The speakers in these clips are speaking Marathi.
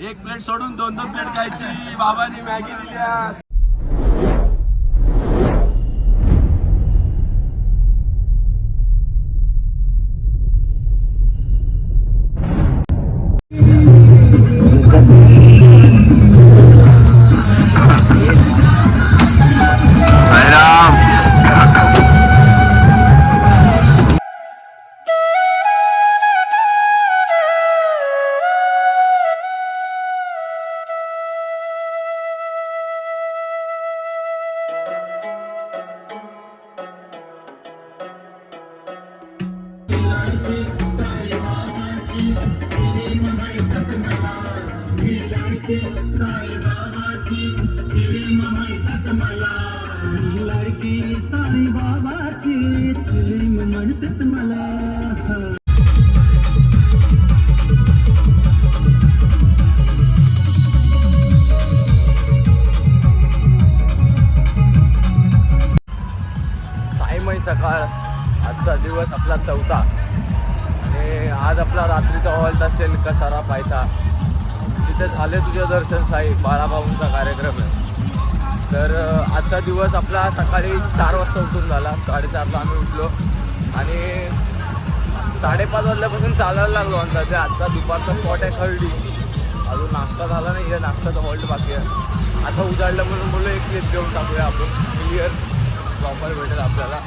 एक प्लेट सोडून दोन दोन प्लेट खायची. बाबांनी मॅगी दिल्या. साईमय सकाळ. आजचा दिवस आपला चौथा आणि आज आपला रात्रीचा हॉल्ट असेल कसारा पायथा. तिथे झाले तुझे दर्शन साई. बाळाभाऊंचा कार्यक्रम आहे. तर आजचा दिवस आपला सकाळी 4 वाजता उठून झाला. 4:30ला आम्ही उठलो आणि 5:30 वाजल्यापासून चालायला लागलो. अंदाजे आजचा दुपारचा स्पॉट आहे खर्डी. अजून नाश्ता झाला नाही आहे. नाश्त्याचा हॉल्ट बाकी आहे. आता उजाडलं म्हणून बोललो एक क्लिप देऊन टाकूया आपण. क्लिअर प्रॉपर भेटेल आपल्याला.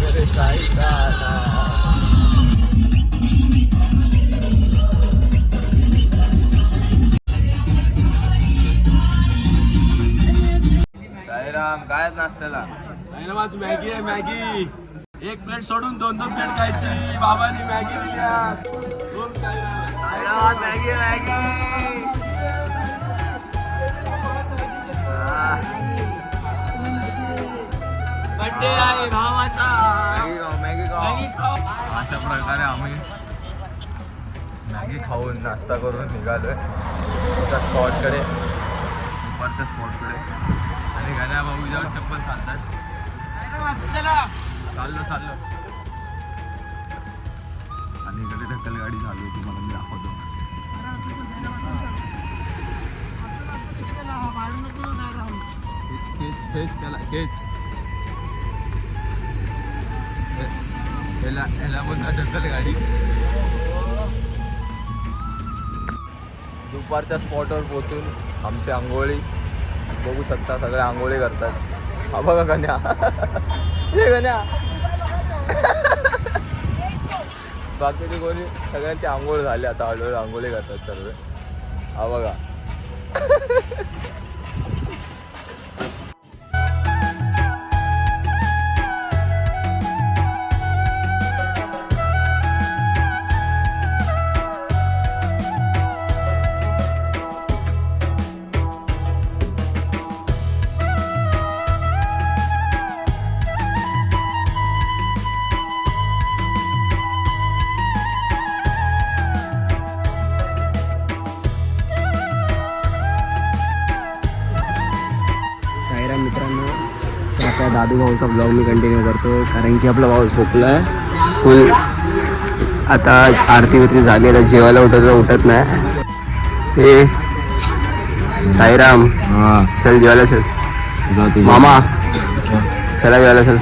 मेरे साई गाना साईराम. काय नाश्त्याला? साईरामाच मॅगी आहे. मॅगी एक प्लेट सोडून दोन दोन प्लेट खायची. बाबांनी मॅगी दिल्या. Om Sairam. Sairam Maggi Maggi. Birthday आहे भावाचा. मॅगी मॅगी खाऊ. अशा प्रकारे आम्ही मॅगी खाऊन नाश्ता करून निघालोय त्या स्पॉटकडे, दुपारच्या स्पॉटकडे. आणि गाण्या भाऊ जाऊन चप्पल सांगतात. चाललो आणि इकडे ढक्कल गाडी चालू होती. मला मी दाखवतो. खेच त्याला खेच. ह्याला पण ढकल गाडी. दुपारच्या स्पॉटवर पोहोचून आमची आंघोळी बघू शकता. सगळे आंघोळी करतात. हा बघा गण्या. हे गण्या. बाकीचे कोणी सगळ्यांची आंघोळ झाली. आता हळूहळू आंघोळी करतात सर्व. हा बघा. मित्रांनो, तर आता दादू भाऊचा ब्लॉग मी कंटिन्यू करतो कारण की आपला भाऊ झोपला आहे फुल. आता आरती विरती झाली. आता जेवायला उठत नाही. हे साईराम. चल जेवायला चल. मामा चला जेवायला चल.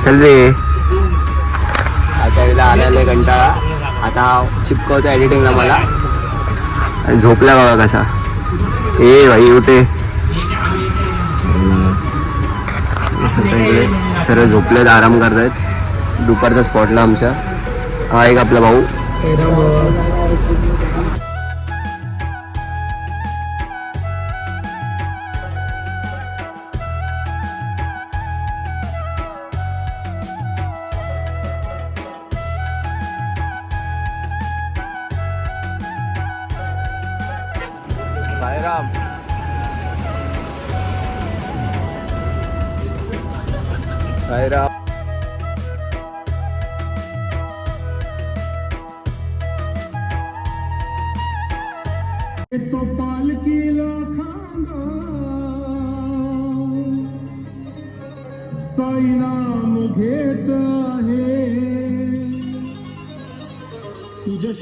चल रे. आता याला आलेला कंटाळा. आता चिपकवतो एडिटिंगला मला. झोपला बघा कसा. ए भाई उठे. इकडे सर्व झोपलेत, आराम करतायत दुपारच्या स्पॉटला आमच्या. हा एक आपला भाऊ. साईराम. साईराम. तो पालखीला खांदा साई नाम घेत आहे. तुझ्या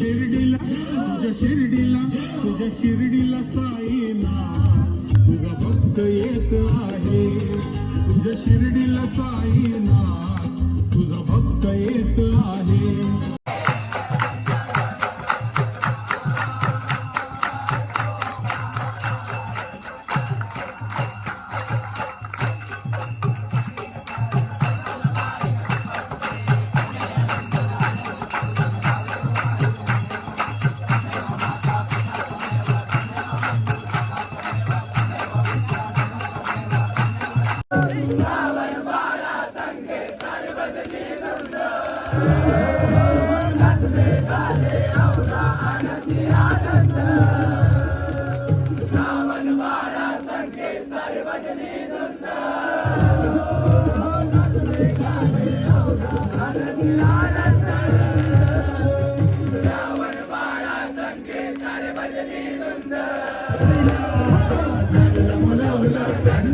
शिर्डीला साईना तुझा भक्त येत आहे. तुझ्या शिर्डीला साईना तुझा भक्त येत आहे.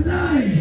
Bye.